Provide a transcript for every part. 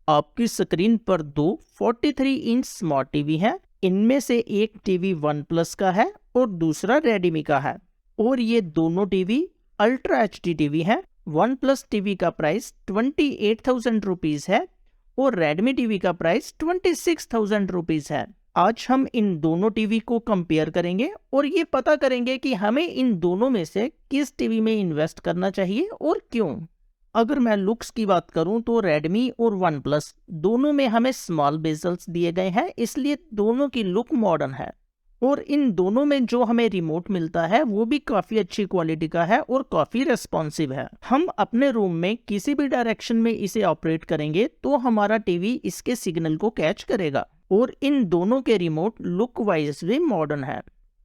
आपकी स्क्रीन पर दो 43 इंच स्मार्ट टीवी हैं। इनमें से एक टीवी वन प्लस का है और दूसरा रेडमी का है और ये दोनों टीवी अल्ट्रा एचडी टीवी हैं। वन प्लस टीवी का प्राइस 28,000 रुपीज़ है और रेडमी टीवी का प्राइस 26,000 रुपीज़ है। आज हम इन दोनों टीवी को कंपेयर करेंगे और ये पता करेंगे कि हमें इन दोनों में से किस टीवी में इन्वेस्ट करना चाहिए और क्यों। अगर मैं लुक्स की बात करूं तो रेडमी और वन प्लस दोनों में हमें स्मॉल बेजल्स दिए गए हैं, इसलिए दोनों की लुक मॉडर्न है और इन दोनों में जो हमें रिमोट मिलता है वो भी काफ़ी अच्छी क्वालिटी का है और काफ़ी रेस्पॉन्सिव है। हम अपने रूम में किसी भी डायरेक्शन में इसे ऑपरेट करेंगे तो हमारा टीवी इसके सिग्नल को कैच करेगा और इन दोनों के रिमोट लुक वाइज भी मॉडर्न है।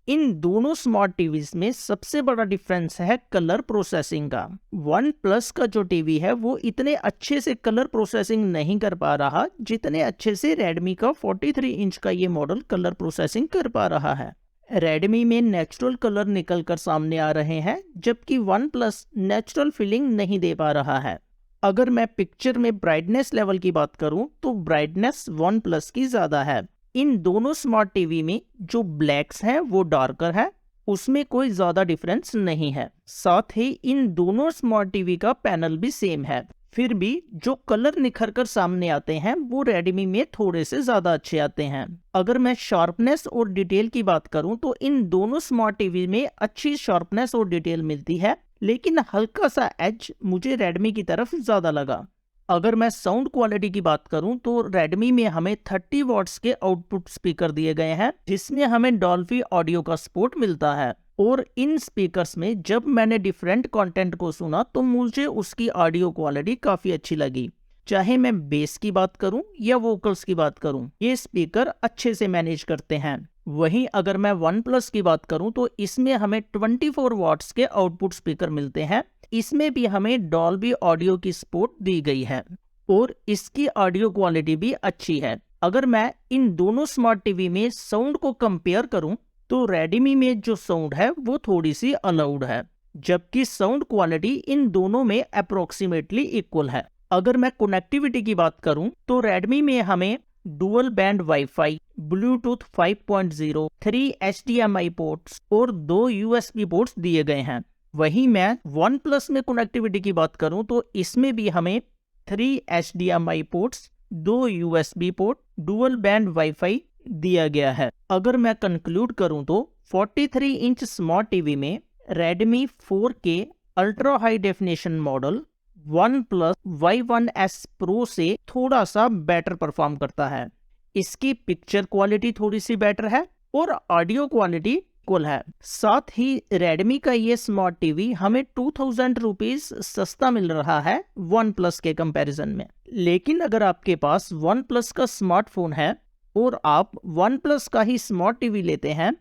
इन दोनों स्मार्ट टीवीज में सबसे बड़ा डिफरेंस है कलर प्रोसेसिंग का। वन प्लस का जो टीवी है वो इतने अच्छे से कलर प्रोसेसिंग नहीं कर पा रहा जितने अच्छे से रेडमी का 43 इंच का ये मॉडल कलर प्रोसेसिंग कर पा रहा है। रेडमी में नेचुरल कलर निकल कर सामने आ रहे हैं जबकि वन प्लस नेचुरल फीलिंग नहीं दे पा रहा है। अगर मैं पिक्चर में ब्राइटनेस लेवल की बात करूं तो ब्राइटनेस वन प्लस की ज़्यादा है। इन दोनों स्मार्ट टीवी में जो ब्लैक्स है वो डार्कर है, उसमें कोई ज़्यादा डिफरेंस नहीं है। साथ ही इन दोनों स्मार्ट टीवी का पैनल भी सेम है, फिर भी जो कलर निखर कर सामने आते हैं वो रेडमी में थोड़े से ज़्यादा अच्छे आते हैं। अगर मैं शार्पनेस और डिटेल की बात करूं तो इन दोनों स्मार्ट टीवी में अच्छी शार्पनेस और डिटेल मिलती है, लेकिन हल्का सा एज मुझे रेडमी की तरफ ज़्यादा लगा। अगर मैं साउंड क्वालिटी की बात करूं तो रेडमी में हमें 30 वॉट्स के आउटपुट स्पीकर दिए गए हैं जिसमें हमें डॉल्बी ऑडियो का सपोर्ट मिलता है और इन स्पीकर्स में जब मैंने डिफरेंट कंटेंट को सुना तो मुझे उसकी ऑडियो क्वालिटी काफ़ी अच्छी लगी। चाहे मैं बेस की बात करूं या वोकल्स की बात करूं, ये स्पीकर अच्छे से मैनेज करते हैं। वहीं अगर मैं वन प्लस की बात करूं तो इसमें हमें 24 वॉट्स के आउटपुट स्पीकर मिलते हैं। इसमें भी हमें डॉल्बी ऑडियो की सपोर्ट दी गई है और इसकी ऑडियो क्वालिटी भी अच्छी है। अगर मैं इन दोनों स्मार्ट टीवी में साउंड को कंपेयर करूं तो रेडमी में जो साउंड है वो थोड़ी सी अलाउड है, जबकि साउंड क्वालिटी इन दोनों में अप्रोक्सीमेटली इक्वल है। अगर मैं कनेक्टिविटी की बात करूं तो रेडमी में हमें dual band wifi, Bluetooth 5.0, 3 HDMI ports और 2 USB पोर्ट्स दिए गए हैं। वहीं मैं वन प्लस में कनेक्टिविटी की बात करूं तो इसमें भी हमें 3 HDMI ports, 2 USB port, dual band wifi दिया गया है। अगर मैं कंक्लूड करूं तो 43 इंच स्मार्ट टीवी में Redmi 4K ultra high definition model one plus Y1S Pro से थोड़ा सा बेटर परफॉर्म करता है। इसकी पिक्चर क्वालिटी थोड़ी सी बेटर है और ऑडियो क्वालिटी इक्वल है। साथ ही रेडमी का ये स्मार्ट टीवी हमें 2000 रुपीज सस्ता मिल रहा है वन प्लस के कंपैरिजन में। लेकिन अगर आपके पास वन प्लस का स्मार्टफोन है और आप वन प्लस का ही स्मार्ट टीवी लेते हैं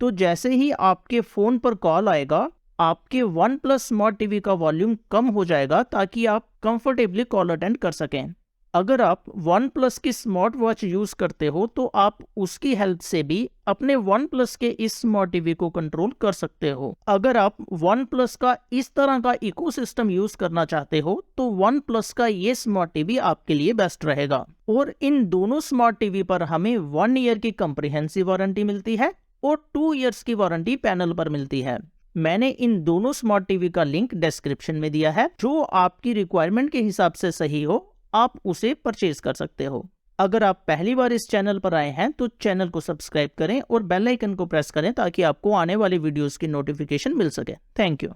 तो जैसे ही आपके फ़ोन पर कॉल आएगा आपके वन प्लस स्मार्ट टीवी का वॉल्यूम कम हो जाएगा ताकि आप कंफर्टेबली कॉल अटेंड कर सकें। अगर आप वन प्लस की स्मार्ट वॉच यूज़ करते हो तो आप उसकी हेल्प से भी अपने वन प्लस के इस स्मार्ट टीवी को कंट्रोल कर सकते हो। अगर आप वन प्लस का इस तरह का इकोसिस्टम यूज़ करना चाहते हो तो वन प्लस का ये स्मार्ट टीवी आपके लिए बेस्ट रहेगा। और इन दोनों स्मार्ट टीवी पर हमें 1 ईयर की कंप्रिहेंसिव वारंटी मिलती है और 2 इयर्स की वारंटी पैनल पर मिलती है। मैंने इन दोनों स्मार्ट टीवी का लिंक डिस्क्रिप्शन में दिया है, जो आपकी रिक्वायरमेंट के हिसाब से सही हो आप उसे परचेज कर सकते हो। अगर आप पहली बार इस चैनल पर आए हैं तो चैनल को सब्सक्राइब करें और बेल आइकन को प्रेस करें ताकि आपको आने वाली वीडियोस की नोटिफिकेशन मिल सके। Thank you.